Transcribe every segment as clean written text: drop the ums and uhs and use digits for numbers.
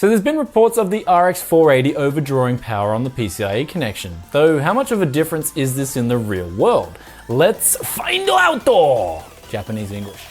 So there's been reports of the RX 480 overdrawing power on the PCIe connection, though how much of a difference is this in the real world? Let's find out! Japanese English.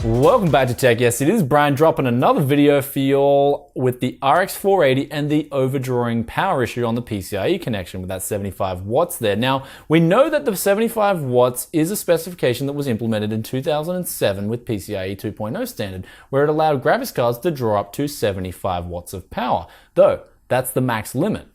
Welcome back to Tech. Yes, it is Brian dropping another video for y'all with the RX 480 and the overdrawing power issue on the PCIe connection with that 75 watts there. Now, we know that the 75 watts is a specification that was implemented in 2007 with PCIe 2.0 standard, where it allowed graphics cards to draw up to 75 watts of power, though that's the max limit.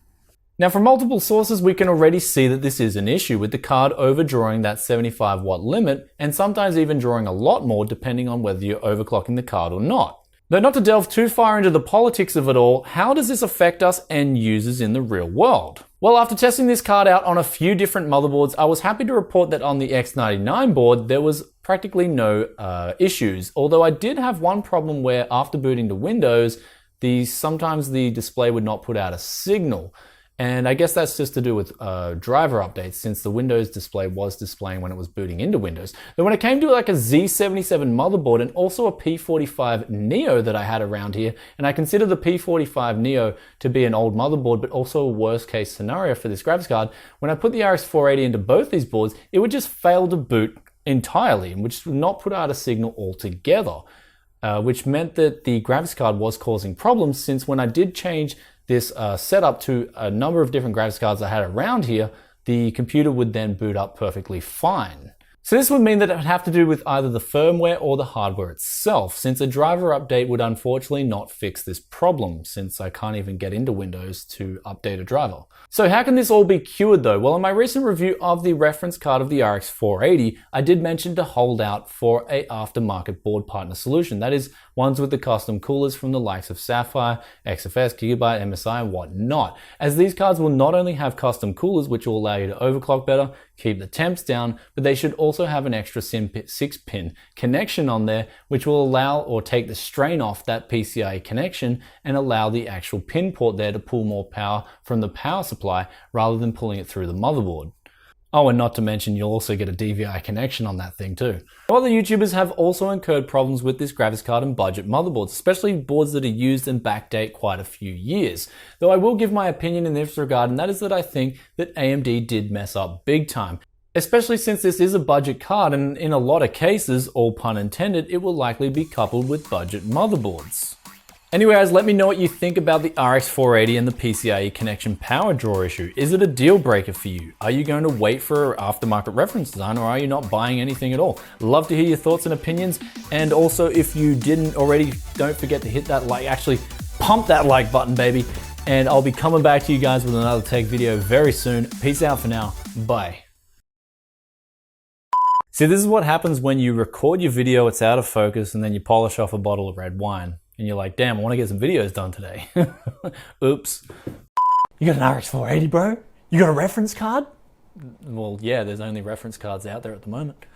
Now, from multiple sources, we can already see that this is an issue with the card overdrawing that 75 watt limit and sometimes even drawing a lot more depending on whether you're overclocking the card or not. Though not to delve too far into the politics of it all, how does this affect us end users in the real world? Well, after testing this card out on a few different motherboards, I was happy to report that on the X99 board, there was practically no issues. Although I did have one problem where after booting to Windows, sometimes the display would not put out a signal. And I guess that's just to do with driver updates, since the Windows display was displaying when it was booting into Windows. But when it came to like a Z77 motherboard and also a P45 Neo that I had around here, and I consider the P45 Neo to be an old motherboard, but also a worst case scenario for this graphics card, when I put the RX 480 into both these boards, it would just fail to boot entirely, which would not put out a signal altogether. Which meant that the graphics card was causing problems, since when I did change this setup to a number of different graphics cards I had around here, the computer would then boot up perfectly fine. So this would mean that it would have to do with either the firmware or the hardware itself, since a driver update would unfortunately not fix this problem, since I can't even get into Windows to update a driver. So how can this all be cured though? Well, in my recent review of the reference card of the RX 480, I did mention to hold out for a aftermarket board partner solution. That is, ones with the custom coolers from the likes of Sapphire, XFS, Gigabyte, MSI, and whatnot. As these cards will not only have custom coolers, which will allow you to overclock better, keep the temps down, but they should also have an extra 6-pin connection on there, which will allow or take the strain off that PCIe connection and allow the actual pin port there to pull more power from the power supply rather than pulling it through the motherboard. Oh, and not to mention, you'll also get a DVI connection on that thing too. Other YouTubers have also incurred problems with this graphics card and budget motherboards, especially boards that are used and backdate quite a few years. Though I will give my opinion in this regard, and that is that I think that AMD did mess up big time. Especially since this is a budget card, and in a lot of cases, all pun intended, it will likely be coupled with budget motherboards. Anyway, guys, let me know what you think about the RX 480 and the PCIe connection power draw issue. Is it a deal breaker for you? Are you going to wait for aftermarket reference design, or are you not buying anything at all? Love to hear your thoughts and opinions. And also, if you didn't already, don't forget to hit that like, actually pump that like button, baby. And I'll be coming back to you guys with another tech video very soon. Peace out for now. Bye. See, this is what happens when you record your video, it's out of focus, and then you polish off a bottle of red wine. And you're like, damn, I want to get some videos done today. Oops. You got an RX 480, bro? You got a reference card? Well, yeah, there's only reference cards out there at the moment.